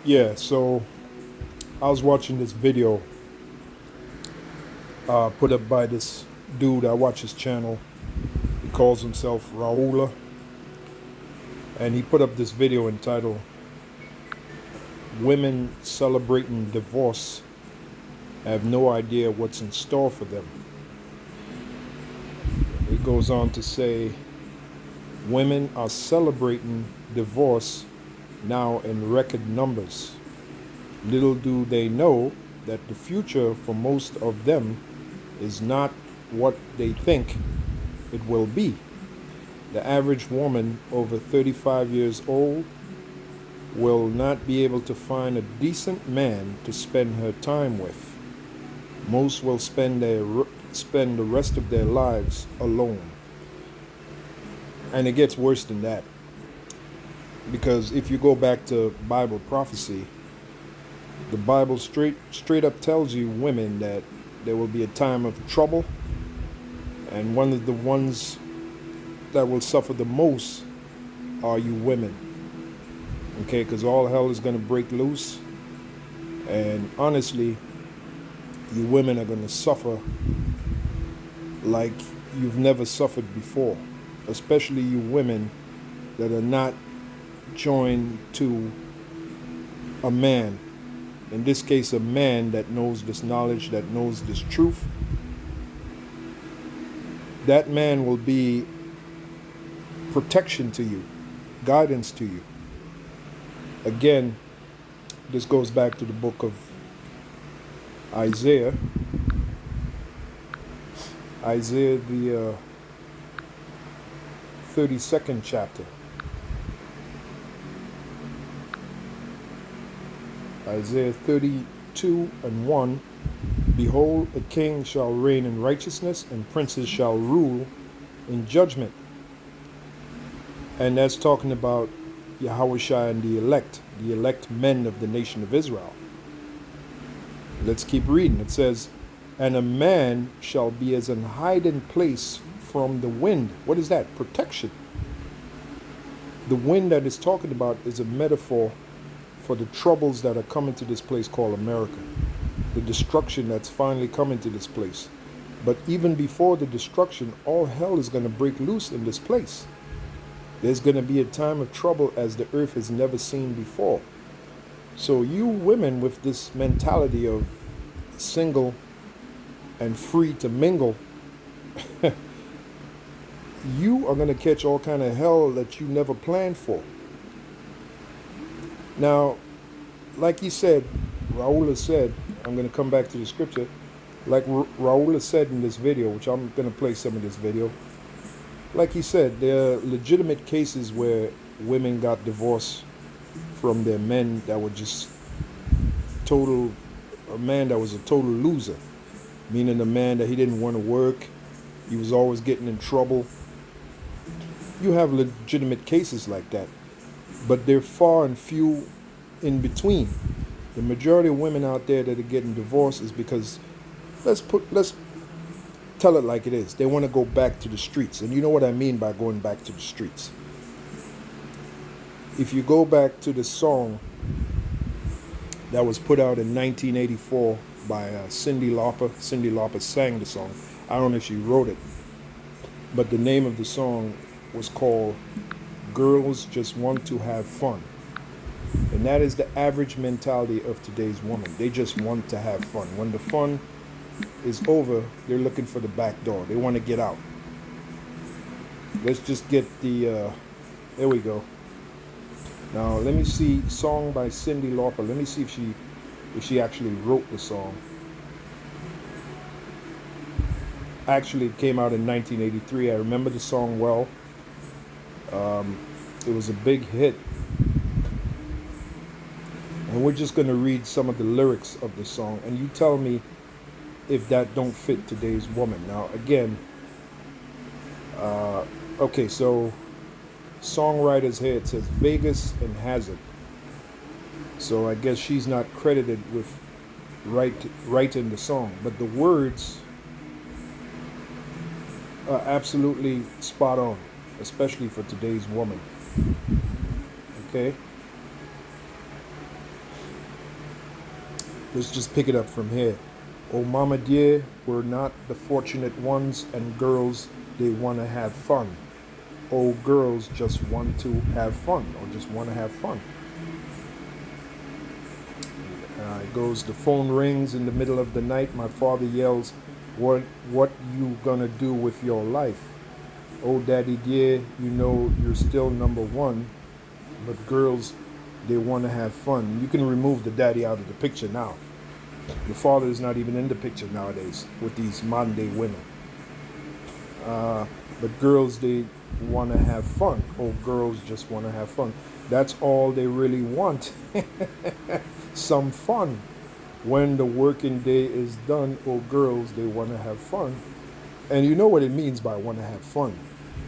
Yeah, so I was watching this video put up by this dude. I watch his channel. He calls himself Raula. And he put up this video entitled Women Celebrating Divorce Have No Idea What's in Store for Them. It goes on to say, women are celebrating divorce now in record numbers. Little do they know that the future for most of them is not what they think it will be. The average woman over 35 years old will not be able to find a decent man to spend her time with. Most will spend the rest of their lives alone. And it gets worse than that. Because if you go back to Bible prophecy, the Bible straight up tells you, women, that there will be a time of trouble, and one of the ones that will suffer the most are you women. Okay, because all hell is going to break loose, and honestly, you women are going to suffer like you've never suffered before, especially you women that are not joined to a man. In this case, a man that knows this knowledge, that knows this truth. That man will be protection to you, guidance to you. Again, this goes back to the book of Isaiah. Isaiah, the 32nd chapter. Isaiah 32:1. Behold, a king shall reign in righteousness, and princes shall rule in judgment. And that's talking about Yahushua and the elect men of the nation of Israel. Let's keep reading. It says, and a man shall be as an hiding place from the wind. What is that? Protection. The wind that it's talking about is a metaphor for the troubles that are coming to this place called America. The destruction that's finally coming to this place. But even before the destruction, all hell is going to break loose in this place. There's going to be a time of trouble as the earth has never seen before. So you women with this mentality of single and free to mingle, you are going to catch all kind of hell that you never planned for. Now, like he said, Raula said, I'm going to come back to the scripture. Like Raula said in this video, which I'm going to play some of this video. Like he said, there are legitimate cases where women got divorced from their men that were just a man that was a total loser. Meaning a man that he didn't want to work. He was always getting in trouble. You have legitimate cases like that. But they're far and few in between. The majority of women out there that are getting divorced is because, let's tell it like it is. They want to go back to the streets. And you know what I mean by going back to the streets. If you go back to the song that was put out in 1984 by Cyndi Lauper. Cyndi Lauper sang the song. I don't know if she wrote it. But the name of the song was called Girls Just Want to Have Fun. And that is the average mentality of today's woman. They just want to have fun. When the fun is over, they're looking for the back door. They want to get out. Let's just get the, there we go. Now, let me see, song by Cyndi Lauper. Let me see if she actually wrote the song. Actually, it came out in 1983. I remember the song well. It was a big hit. And we're just going to read some of the lyrics of the song. And you tell me if that don't fit today's woman. Now, again, okay, so songwriters here, it says Vegas and Hazard. So I guess she's not credited with writing the song. But the words are absolutely spot on, especially for today's woman. Okay? Let's just pick it up from here. Oh, mama dear, we're not the fortunate ones, and girls, they want to have fun. Oh, girls just want to have fun, or just want to have fun. It goes, the phone rings in the middle of the night. My father yells, what you gonna do with your life? Oh, daddy dear, you know you're still number one, but girls, they want to have fun. You can remove the daddy out of the picture now. The father is not even in the picture nowadays with these modern day women. But girls, they want to have fun. Oh, girls just want to have fun. That's all they really want. Some fun. When the working day is done, oh, girls, they want to have fun. And you know what it means by want to have fun.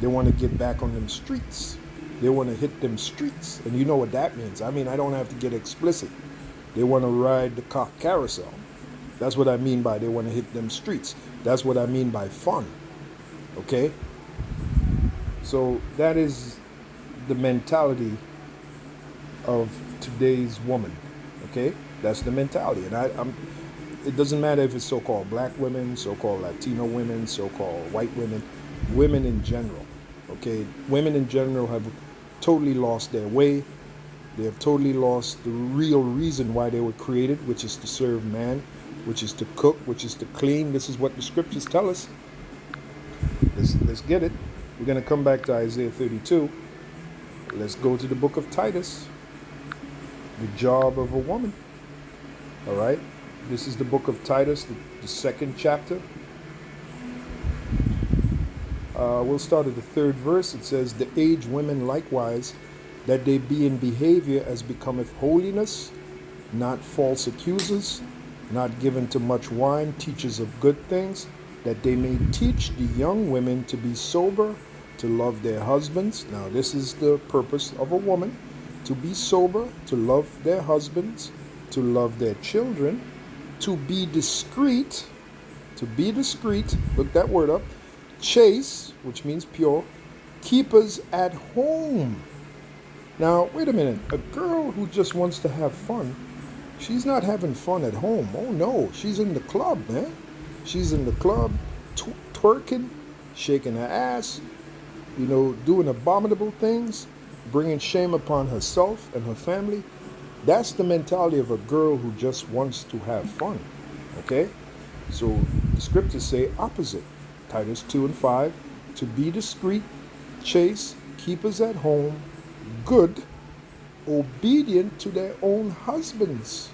They want to get back on them streets. They want to hit them streets. And you know what that means. I mean, I don't have to get explicit. They want to ride the cock carousel. That's what I mean by they want to hit them streets. That's what I mean by fun. Okay? So that is the mentality of today's woman. Okay? That's the mentality. And it doesn't matter if it's so-called black women, so-called Latino women, so-called white women, women in general. Okay? Women in general have totally lost their way. They have totally lost the real reason why they were created, which is to serve man, which is to cook, which is to clean. This is what the scriptures tell us. Let's get it. We're going to come back to Isaiah 32. Let's go to the book of Titus. The job of a woman. All right. This is the book of Titus, the second chapter. We'll start at the third verse. It says, the aged women likewise, that they be in behavior as becometh holiness, not false accusers, not given to much wine, teachers of good things, that they may teach the young women to be sober, to love their husbands. Now, this is the purpose of a woman, to be sober, to love their husbands, to love their children, to be discreet, look that word up, chaste, which means pure, keepers at home. Now, wait a minute. A girl who just wants to have fun, she's not having fun at home. Oh, no. She's in the club, man. She's in the club, twerking, shaking her ass, doing abominable things, bringing shame upon herself and her family. That's the mentality of a girl who just wants to have fun. Okay? So the scriptures say opposite. Titus 2 and 5, to be discreet, chaste, keepers at home, good, obedient to their own husbands,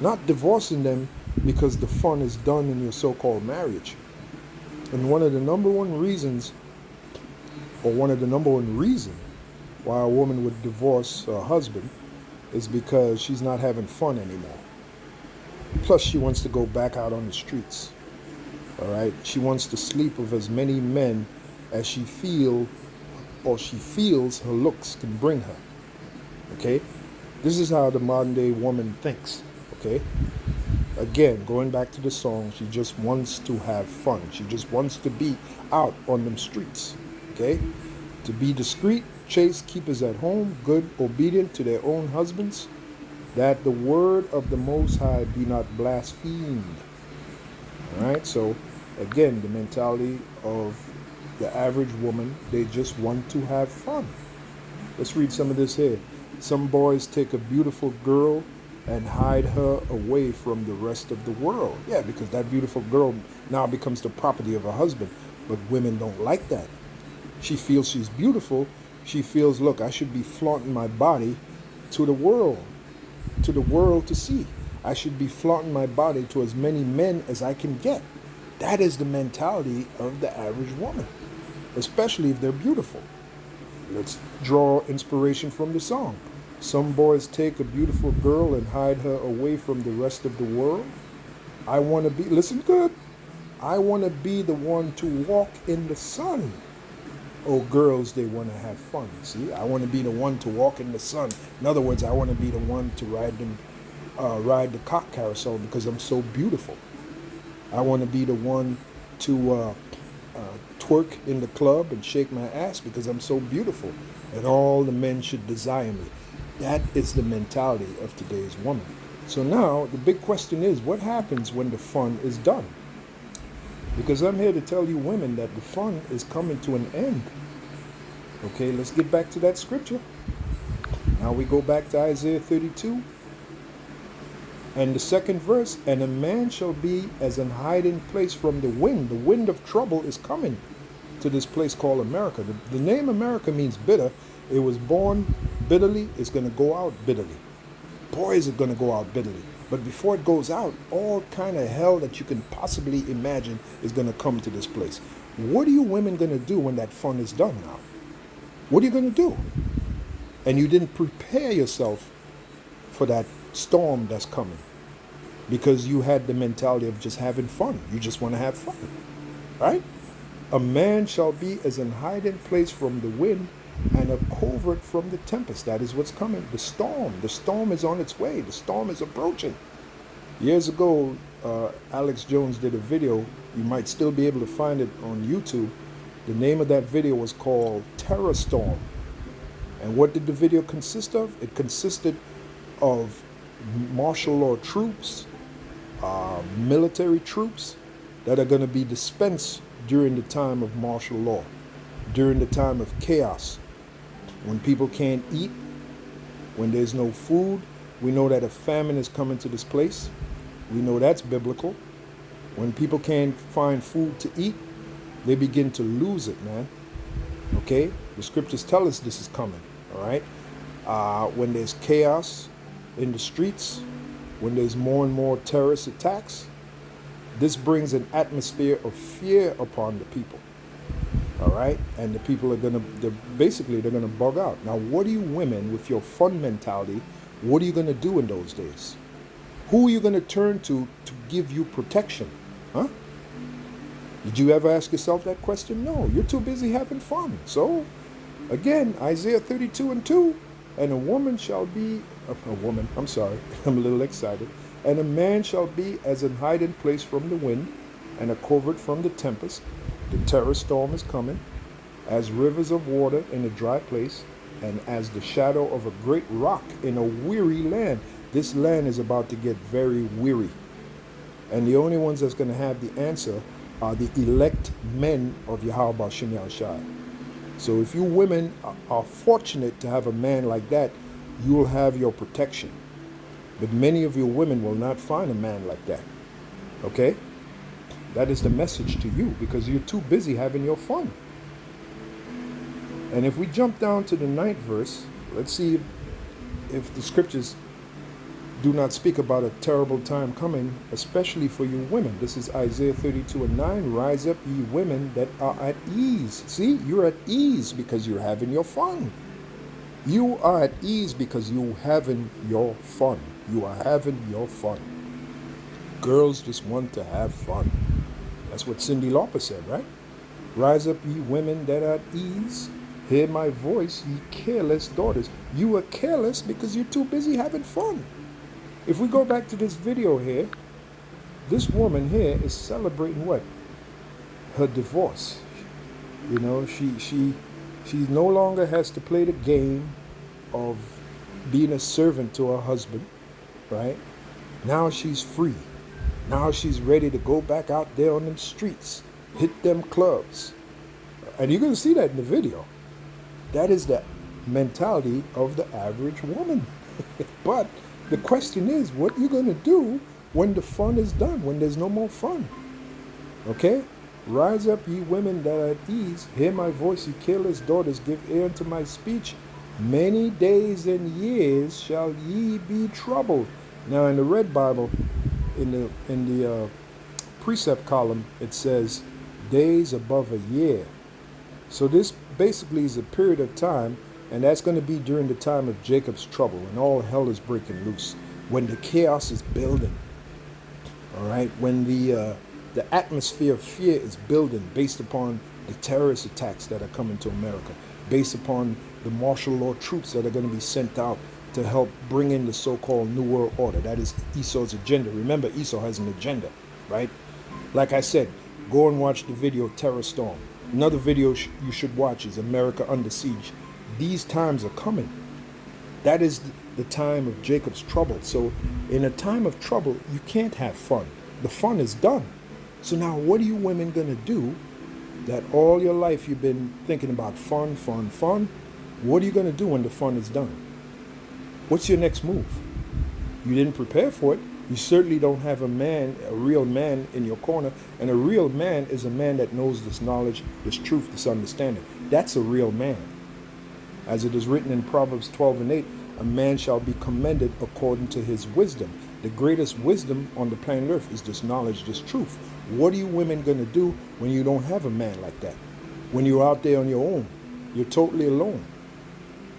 not divorcing them because the fun is done in your so-called marriage. And one of the number one reasons why a woman would divorce her husband is because she's not having fun anymore. Plus, she wants to go back out on the streets. All right? She wants to sleep with as many men as she feels her looks can bring her. Okay? This is how the modern day woman thinks. Okay? Again, going back to the song, she just wants to have fun. She just wants to be out on them streets. Okay? To be discreet, chaste, keepers at home, good, obedient to their own husbands, that the word of the Most High be not blasphemed. All right? So, again, the mentality of the average woman, they just want to have fun. Let's read some of this here. Some boys take a beautiful girl and hide her away from the rest of the world. Yeah, because that beautiful girl now becomes the property of her husband. But women don't like that. She feels she's beautiful. She feels, look, I should be flaunting my body to the world to see. I should be flaunting my body to as many men as I can get. That is the mentality of the average woman, especially if they're beautiful. Let's draw inspiration from the song. Some boys take a beautiful girl and hide her away from the rest of the world. I want to be, listen good, I want to be the one to walk in the sun. Oh, girls, they want to have fun. See, I want to be the one to walk in the sun. In other words, I want to be the one to ride the cock carousel because I'm so beautiful. I want to be the one to twerk in the club and shake my ass because I'm so beautiful, and all the men should desire me. That is the mentality of today's woman. So now the big question is, what happens when the fun is done? Because I'm here to tell you women that the fun is coming to an end. Okay, let's get back to that scripture. Now we go back to Isaiah 32 and the second verse. And a man shall be as an hiding place from the wind. The wind of trouble is coming to this place called America. The name America means bitter. It was born bitterly. It's going to go out bitterly. Boy, is it going to go out bitterly. But before it goes out, all kind of hell that you can possibly imagine is going to come to this place. What are you women going to do when that fun is done now? What are you going to do? And you didn't prepare yourself for that storm that's coming because you had the mentality of just having fun. You just want to have fun, right? A man shall be as an hiding place from the wind and a covert from the tempest. That is what's coming. The storm. The storm is on its way. The storm is approaching. Years ago, Alex Jones did a video. You might still be able to find it on YouTube. The name of that video was called Terror Storm. And what did the video consist of? It consisted of martial law troops, military troops that are going to be dispensed during the time of martial law, during the time of chaos, when people can't eat, when there's no food. We know that a famine is coming to this place. We know that's biblical. When people can't find food to eat, they begin to lose it, man. Okay? The scriptures tell us this is coming, all right? When there's chaos in the streets, when there's more and more terrorist attacks, this brings an atmosphere of fear upon the people. All right, and the people are they're gonna bug out. Now, what are you women with your fun mentality? What are you gonna do in those days? Who are you gonna turn to give you protection? Huh? Did you ever ask yourself that question? No, you're too busy having fun. So, again, Isaiah 32:2, and a woman shall be a woman. I'm sorry, I'm a little excited. And a man shall be as an hiding place from the wind, and a covert from the tempest. The terror storm is coming, as rivers of water in a dry place, and as the shadow of a great rock in a weary land. This land is about to get very weary. And the only ones that's going to have the answer are the elect men of Yahweh Shem Yahushai. So if you women are fortunate to have a man like that, you will have your protection. But many of you women will not find a man like that. Okay? That is the message to you, because you're too busy having your fun. And if we jump down to the 9th verse, let's see if the scriptures do not speak about a terrible time coming, especially for you women. This is Isaiah 32:9. Rise up, ye women that are at ease. See, you're at ease because you're having your fun. You are at ease because you're having your fun. You are having your fun. Girls just want to have fun. That's what Cyndi Lauper said, right? Rise up, ye women that are at ease. Hear my voice, ye careless daughters. You are careless because you're too busy having fun. If we go back to this video here, this woman here is celebrating what? Her divorce. You know, she no longer has to play the game of being a servant to her husband, right? Now she's free. Now she's ready to go back out there on them streets, hit them clubs. And you're going to see that in the video. That is the mentality of the average woman. But the question is, what are you going to do when the fun is done, when there's no more fun? Okay? Rise up, ye women that are at ease. Hear my voice, ye careless daughters. Give ear unto my speech. Many days and years shall ye be troubled. Now, in the Red Bible, in the precept column, it says days above a year. So this basically is a period of time, and that's going to be during the time of Jacob's trouble, when all hell is breaking loose, when the chaos is building. All right, when the atmosphere of fear is building based upon the terrorist attacks that are coming to America, based upon the martial law troops that are going to be sent out to help bring in the so-called New World Order. That is Esau's agenda. Remember, Esau has an agenda, right? Like I said, go and watch the video Terror Storm. Another video you should watch is America Under Siege. These times are coming. That is the time of Jacob's trouble. So in a time of trouble, you can't have fun. The fun is done. So now what are you women going to do that all your life you've been thinking about fun, fun, fun? What are you going to do when the fun is done? What's your next move? You didn't prepare for it. You certainly don't have a real man in your corner. And a real man is a man that knows this knowledge, this truth, this understanding. That's a real man. As it is written in Proverbs 12:8, a man shall be commended according to his wisdom. The greatest wisdom on the planet Earth is this knowledge, this truth. What are you women going to do when you don't have a man like that? When you're out there on your own, you're totally alone,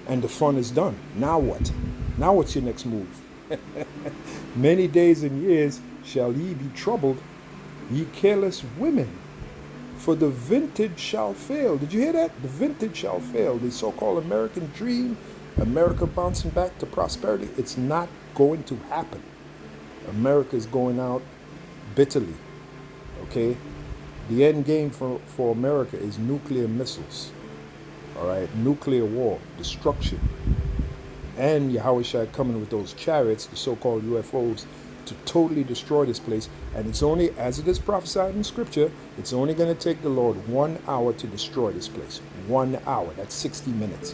and the fun is done. Now what? Now what's your next move? Many days and years shall ye be troubled, ye careless women, for the vintage shall fail. Did you hear that? The vintage shall fail. The so-called American dream, America bouncing back to prosperity, it's not going to happen. America is going out bitterly. Okay? The end game for America is nuclear missiles. All right? Nuclear war, destruction. And Yahushua coming with those chariots, the so-called UFOs, to totally destroy this place. And it's only, as it is prophesied in Scripture, it's only going to take the Lord 1 hour to destroy this place. 1 hour. That's 60 minutes.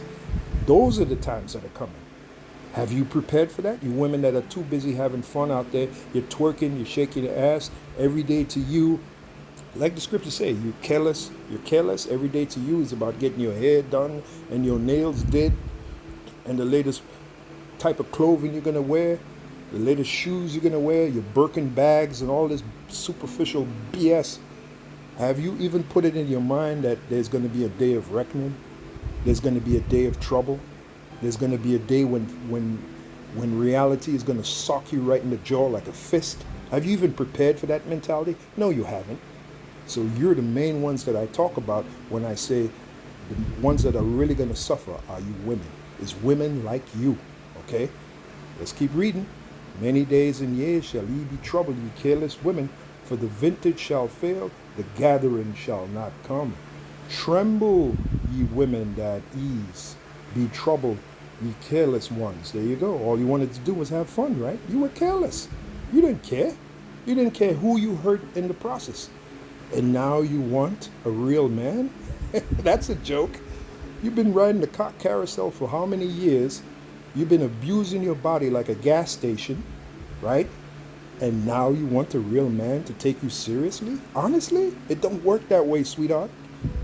Those are the times that are coming. Have you prepared for that? You women that are too busy having fun out there, you're twerking, you're shaking your ass every day to you. Like the scripture say, you're careless. Every day to you is about getting your hair done and your nails did and the latest type of clothing you're going to wear, the latest shoes you're going to wear, your Birkin bags and all this superficial BS. Have you even put it in your mind that there's going to be a day of reckoning? There's going to be a day of trouble. There's going to be a day when reality is going to sock you right in the jaw like a fist. Have you even prepared for that mentality? No, you haven't. So you're the main ones that I talk about when I say the ones that are really going to suffer are you women. It's women like you, okay? Let's keep reading. Many days and years shall ye be troubled, ye careless women, for the vintage shall fail, the gathering shall not come. Tremble, ye women that ease. Be troubled, ye careless ones. There you go. All you wanted to do was have fun, right? You were careless. You didn't care. You didn't care who you hurt in the process. And now you want a real man? That's a joke. You've been riding the cock carousel for how many years? You've been abusing your body like a gas station, right? And now you want a real man to take you seriously? Honestly, it don't work that way, sweetheart.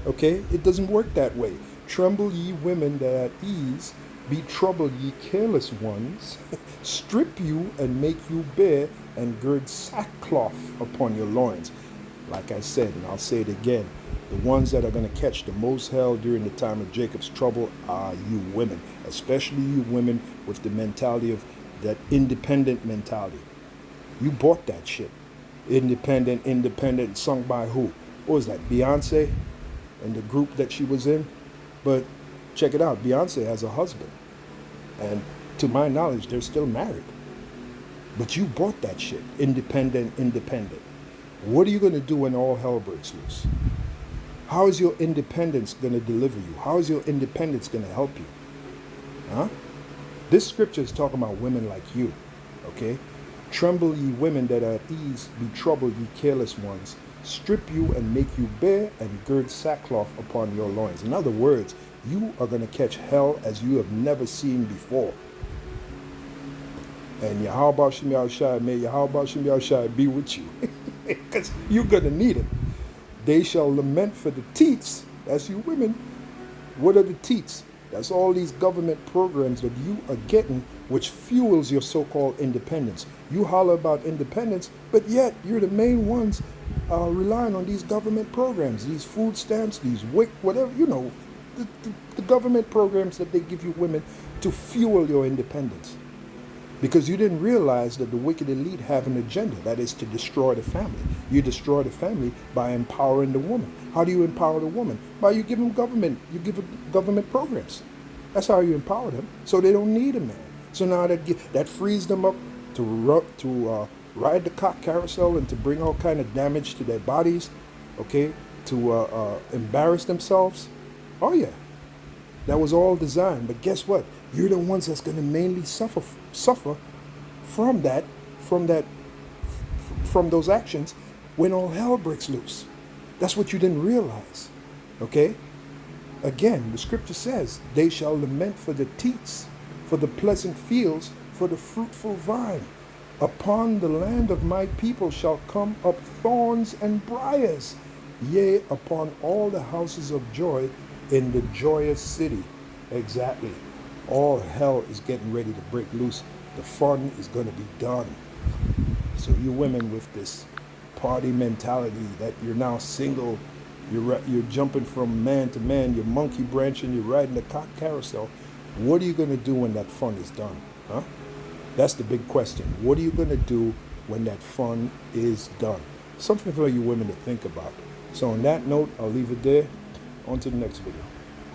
Okay? It doesn't work that way. Tremble, ye women that at ease. Be troubled, ye careless ones. Strip you and make you bare, and gird sackcloth upon your loins. Like I said, and I'll say it again, the ones that are going to catch the most hell during the time of Jacob's trouble are you women, especially you women with the mentality of that independent mentality. You bought that shit. Independent, sung by who? What was that, Beyonce and the group that she was in? But check it out, Beyonce has a husband. And to my knowledge, they're still married. But you bought that shit, independent. What are you going to do when all hell breaks loose? How is your independence going to deliver you? How is your independence going to help you? Huh? This scripture is talking about women like you, okay? Tremble, ye women that are at ease, be troubled, ye careless ones. Strip you and make you bare, and gird sackcloth upon your loins. In other words, you are going to catch hell as you have never seen before. And Yahweh Shem Yahushua, may Yahweh Shem Yahushua be with you. Because you're going to need it. They shall lament for the teats. That's you women. What are the teats? That's all these government programs that you are getting, which fuels your so-called independence. You holler about independence, but yet you're the main ones relying on these government programs, these food stamps, these WIC, whatever, you know, the government programs that they give you women to fuel your independence. Because you didn't realize that the wicked elite have an agenda, that is to destroy the family. You destroy the family by empowering the woman. How do you empower the woman? By you give them government programs. That's how you empower them, so they don't need a man. So now that frees them up to ride the cock carousel and to bring all kind of damage to their bodies, okay, to embarrass themselves. Oh yeah, that was all designed. But guess what? You're the ones that's going to mainly suffer from that, from that, from those actions when all hell breaks loose. That's what you didn't realize. Okay? Again, the scripture says, they shall lament for the teats, for the pleasant fields, for the fruitful vine. Upon the land of my people shall come up thorns and briars, yea, upon all the houses of joy in the joyous city. Exactly. All hell is getting ready to break loose. The fun is going to be done. So you women with this party mentality that you're now single, you're jumping from man to man, you're monkey branching, you're riding the carousel. What are you going to do when that fun is done? Huh? That's the big question. What are you going to do when that fun is done? Something for you women to think about. So on that note, I'll leave it there. On to the next video.